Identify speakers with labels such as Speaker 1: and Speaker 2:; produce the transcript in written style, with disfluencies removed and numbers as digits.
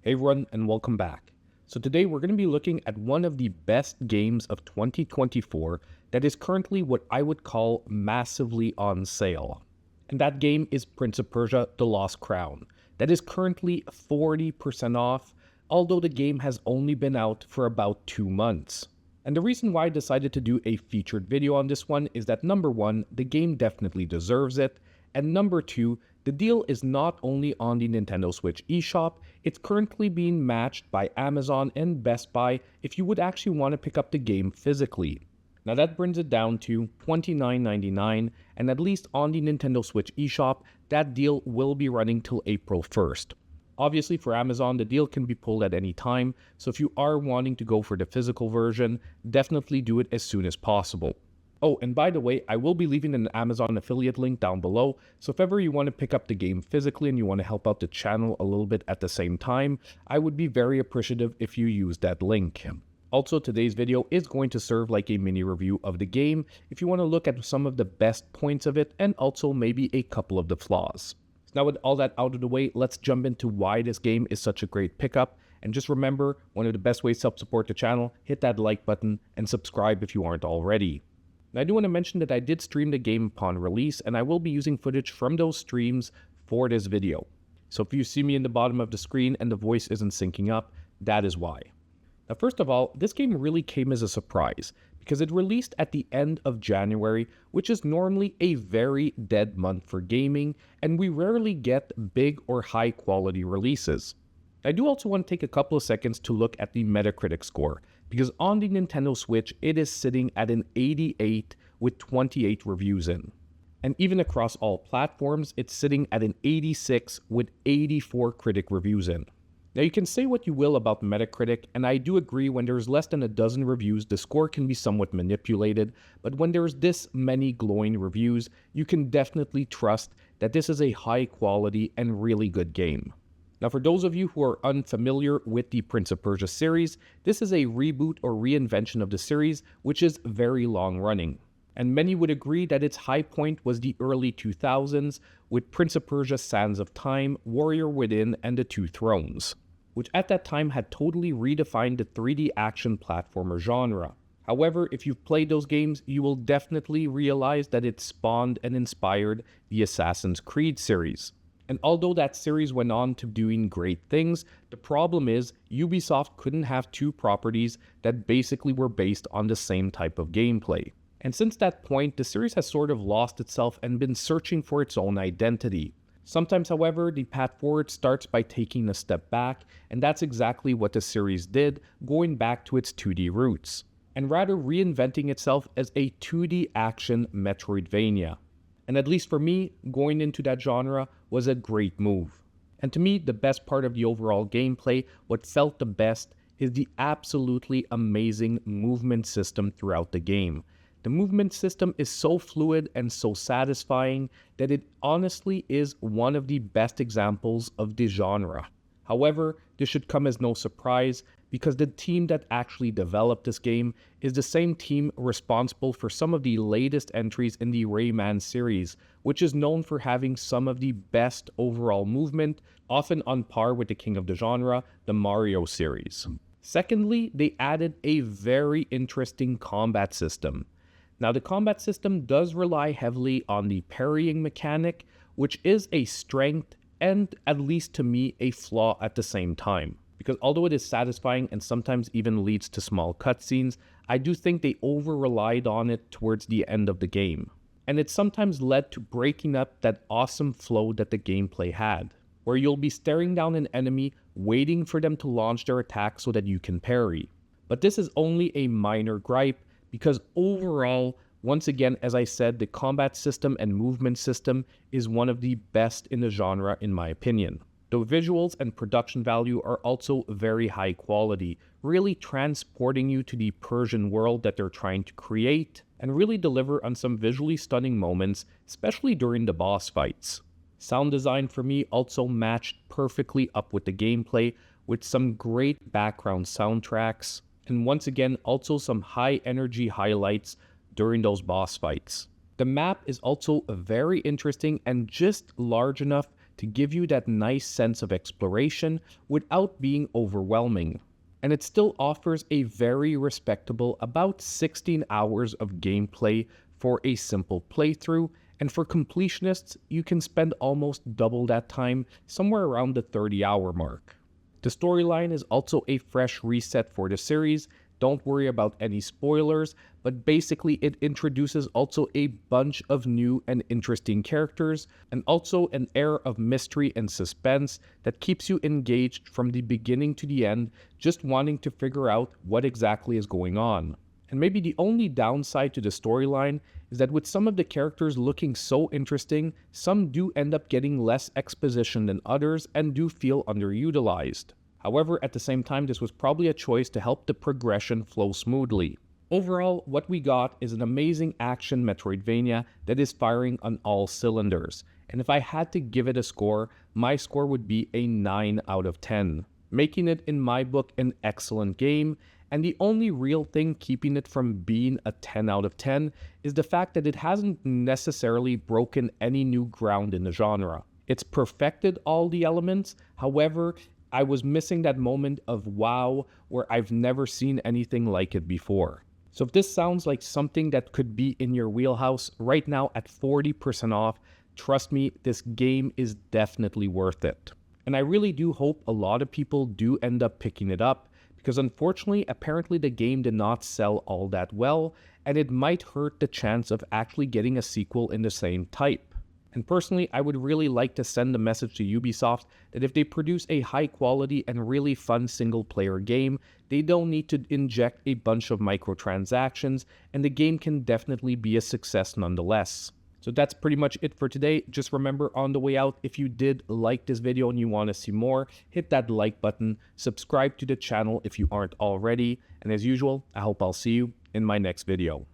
Speaker 1: Hey everyone, and welcome back. So today we're going to be looking at one of the best games of 2024 that is currently what I would call massively on sale. And that game is Prince of Persia: The Lost Crown. That is currently 40% off, although the game has only been out for about 2 months. And the reason why I decided to do a featured video on this one is that number one, the game definitely deserves it, and number two, the deal is not only on the Nintendo Switch eShop, it's currently being matched by Amazon and Best Buy if you would actually want to pick up the game physically. Now that brings it down to $29.99, and at least on the Nintendo Switch eShop, that deal will be running till April 1st. Obviously for Amazon, the deal can be pulled at any time, so if you are wanting to go for the physical version, definitely do it as soon as possible. Oh, and by the way, I will be leaving an Amazon affiliate link down below, so if ever you want to pick up the game physically and you want to help out the channel a little bit at the same time, I would be very appreciative if you use that link. Also, today's video is going to serve like a mini review of the game if you want to look at some of the best points of it and also maybe a couple of the flaws. So now with all that out of the way, let's jump into why this game is such a great pickup. And just remember, one of the best ways to help support the channel, hit that like button and subscribe if you aren't already. Now, I do want to mention that I did stream the game upon release, and I will be using footage from those streams for this video. So if you see me in the bottom of the screen and the voice isn't syncing up, that is why. Now, first of all, this game really came as a surprise because it released at the end of January, which is normally a very dead month for gaming, and we rarely get big or high quality releases. I do also want to take a couple of seconds to look at the Metacritic score, because on the Nintendo Switch, it is sitting at an 88 with 28 reviews in. And even across all platforms, it's sitting at an 86 with 84 critic reviews in. Now you can say what you will about Metacritic, and I do agree when there's less than a dozen reviews, the score can be somewhat manipulated, but when there's this many glowing reviews, you can definitely trust that this is a high quality and really good game. Now, for those of you who are unfamiliar with the Prince of Persia series, this is a reboot or reinvention of the series, which is very long running. And many would agree that its high point was the early 2000s with Prince of Persia: Sands of Time, Warrior Within, and The Two Thrones, which at that time had totally redefined the 3D action platformer genre. However, if you've played those games, you will definitely realize that it spawned and inspired the Assassin's Creed series. And although that series went on to doing great things, the problem is Ubisoft couldn't have two properties that basically were based on the same type of gameplay. And since that point, the series has sort of lost itself and been searching for its own identity. Sometimes, however, the path forward starts by taking a step back, and that's exactly what the series did, going back to its 2D roots, and rather reinventing itself as a 2D action Metroidvania. And at least for me, going into that genre was a great move. And to me, the best part of the overall gameplay, what felt the best, is the absolutely amazing movement system throughout the game. The movement system is so fluid and so satisfying that it honestly is one of the best examples of the genre. However, this should come as no surprise because the team that actually developed this game is the same team responsible for some of the latest entries in the Rayman series, which is known for having some of the best overall movement, often on par with the king of the genre, the Mario series. Secondly, they added a very interesting combat system. Now, the combat system does rely heavily on the parrying mechanic, which is a strength and, at least to me, a flaw at the same time. Because although it is satisfying and sometimes even leads to small cutscenes, I do think they over-relied on it towards the end of the game. And it sometimes led to breaking up that awesome flow that the gameplay had, where you'll be staring down an enemy, waiting for them to launch their attack so that you can parry. But this is only a minor gripe, because overall, once again, as I said, the combat system and movement system is one of the best in the genre in my opinion. The visuals and production value are also very high quality, really transporting you to the Persian world that they're trying to create, and really deliver on some visually stunning moments, especially during the boss fights. Sound design for me also matched perfectly up with the gameplay, with some great background soundtracks, and once again also some high energy highlights during those boss fights. The map is also very interesting and just large enough to give you that nice sense of exploration without being overwhelming. And it still offers a very respectable about 16 hours of gameplay for a simple playthrough, and for completionists, you can spend almost double that time, somewhere around the 30-hour mark. The storyline is also a fresh reset for the series. Don't worry about any spoilers, but basically it introduces also a bunch of new and interesting characters, and also an air of mystery and suspense that keeps you engaged from the beginning to the end, just wanting to figure out what exactly is going on. And maybe the only downside to the storyline is that with some of the characters looking so interesting, some do end up getting less exposition than others and do feel underutilized. However, at the same time, this was probably a choice to help the progression flow smoothly. Overall, what we got is an amazing action Metroidvania that is firing on all cylinders. And if I had to give it a score, my score would be a 9 out of 10, making it in my book an excellent game. And the only real thing keeping it from being a 10 out of 10 is the fact that it hasn't necessarily broken any new ground in the genre. It's perfected all the elements, however, I was missing that moment of wow where I've never seen anything like it before. So if this sounds like something that could be in your wheelhouse, right now at 40% off, trust me, this game is definitely worth it. And I really do hope a lot of people do end up picking it up, because unfortunately, apparently the game did not sell all that well, and it might hurt the chance of actually getting a sequel in the same type. And personally, I would really like to send the message to Ubisoft that if they produce a high quality and really fun single player game, they don't need to inject a bunch of microtransactions, and the game can definitely be a success nonetheless. So that's pretty much it for today. Just remember on the way out, if you did like this video and you want to see more, hit that like button, subscribe to the channel if you aren't already, and as usual, I hope I'll see you in my next video.